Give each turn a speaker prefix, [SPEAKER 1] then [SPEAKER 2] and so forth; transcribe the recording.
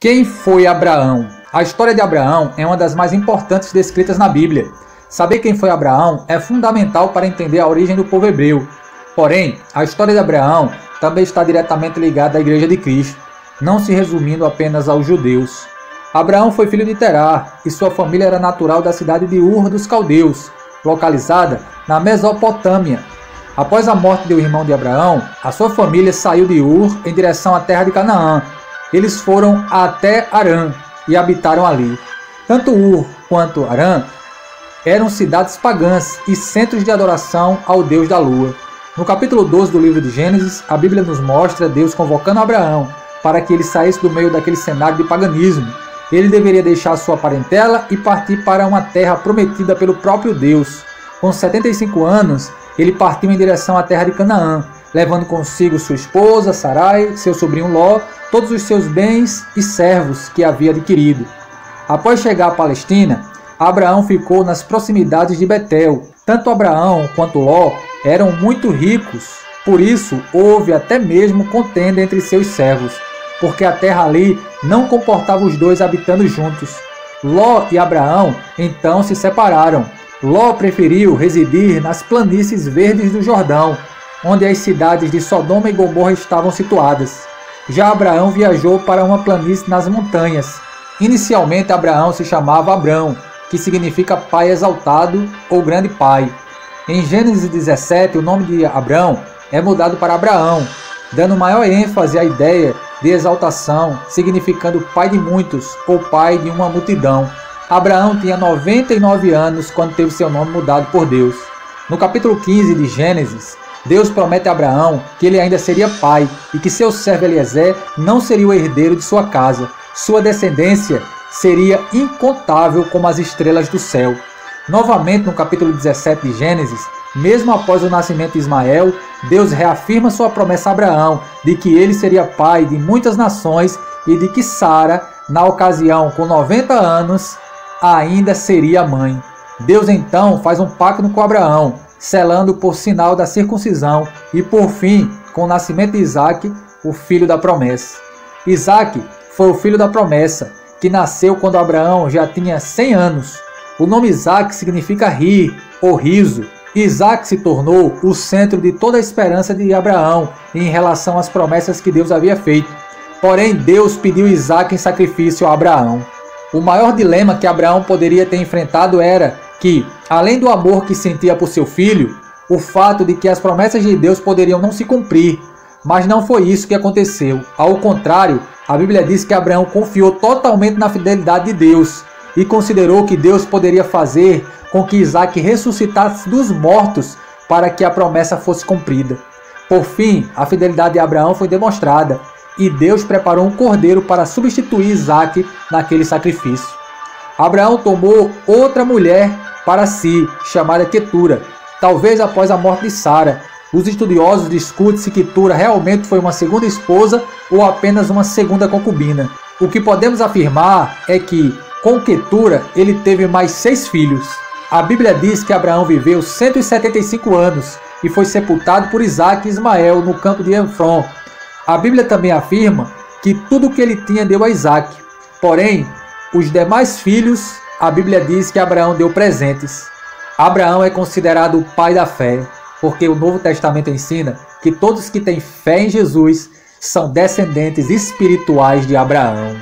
[SPEAKER 1] Quem foi Abraão? A história de Abraão é uma das mais importantes descritas na Bíblia. Saber quem foi Abraão é fundamental para entender a origem do povo hebreu. Porém, a história de Abraão também está diretamente ligada à Igreja de Cristo, não se resumindo apenas aos judeus. Abraão foi filho de Terá e sua família era natural da cidade de Ur dos Caldeus, localizada na Mesopotâmia. Após a morte do irmão de Abraão, a sua família saiu de Ur em direção à terra de Canaã. Eles foram até Harã e habitaram ali. Tanto Ur quanto Harã eram cidades pagãs e centros de adoração ao Deus da Lua. No capítulo 12 do livro de Gênesis, a Bíblia nos mostra Deus convocando Abraão para que ele saísse do meio daquele cenário de paganismo. Ele deveria deixar sua parentela e partir para uma terra prometida pelo próprio Deus. Com 75 anos, ele partiu em direção à terra de Canaã, levando consigo sua esposa, Sarai, seu sobrinho Ló, todos os seus bens e servos que havia adquirido. Após chegar à Palestina, Abraão ficou nas proximidades de Betel. Tanto Abraão quanto Ló eram muito ricos, por isso houve até mesmo contenda entre seus servos, porque a terra ali não comportava os dois habitando juntos. Ló e Abraão então se separaram. Ló preferiu residir nas planícies verdes do Jordão, onde as cidades de Sodoma e Gomorra estavam situadas. Já Abraão viajou para uma planície nas montanhas. Inicialmente Abraão se chamava Abrão, que significa pai exaltado ou grande pai. Em Gênesis 17, o nome de Abrão é mudado para Abraão, dando maior ênfase à ideia de exaltação, significando pai de muitos ou pai de uma multidão. Abraão tinha 99 anos quando teve seu nome mudado por Deus. No capítulo 15 de Gênesis, Deus promete a Abraão que ele ainda seria pai e que seu servo Eliezer não seria o herdeiro de sua casa. Sua descendência seria incontável como as estrelas do céu. Novamente, no capítulo 17 de Gênesis, mesmo após o nascimento de Ismael, Deus reafirma sua promessa a Abraão de que ele seria pai de muitas nações e de que Sara, na ocasião com 90 anos, ainda seria mãe. Deus então faz um pacto com Abraão, selando por sinal da circuncisão e por fim com o nascimento de Isaque, o filho da promessa. Isaque foi o filho da promessa, que nasceu quando Abraão já tinha 100 anos. O nome Isaque significa rir ou riso. Isaque se tornou o centro de toda a esperança de Abraão em relação às promessas que Deus havia feito. Porém, Deus pediu Isaque em sacrifício a Abraão. O maior dilema que Abraão poderia ter enfrentado era que, além do amor que sentia por seu filho, o fato de que as promessas de Deus poderiam não se cumprir. Mas não foi isso que aconteceu. Ao contrário, a Bíblia diz que Abraão confiou totalmente na fidelidade de Deus e considerou que Deus poderia fazer com que Isaque ressuscitasse dos mortos para que a promessa fosse cumprida. Por fim, a fidelidade de Abraão foi demonstrada e Deus preparou um cordeiro para substituir Isaque naquele sacrifício. Abraão tomou outra mulher para si, chamada Quetura, talvez após a morte de Sara. Os estudiosos discutem se Quetura realmente foi uma segunda esposa ou apenas uma segunda concubina. O que podemos afirmar é que, com Quetura, ele teve mais 6 filhos. A Bíblia diz que Abraão viveu 175 anos e foi sepultado por Isaque e Ismael no campo de Efron. A Bíblia também afirma que tudo o que ele tinha deu a Isaque. Porém, os demais filhos, a Bíblia diz que Abraão deu presentes. Abraão é considerado o pai da fé, porque o Novo Testamento ensina que todos que têm fé em Jesus são descendentes espirituais de Abraão.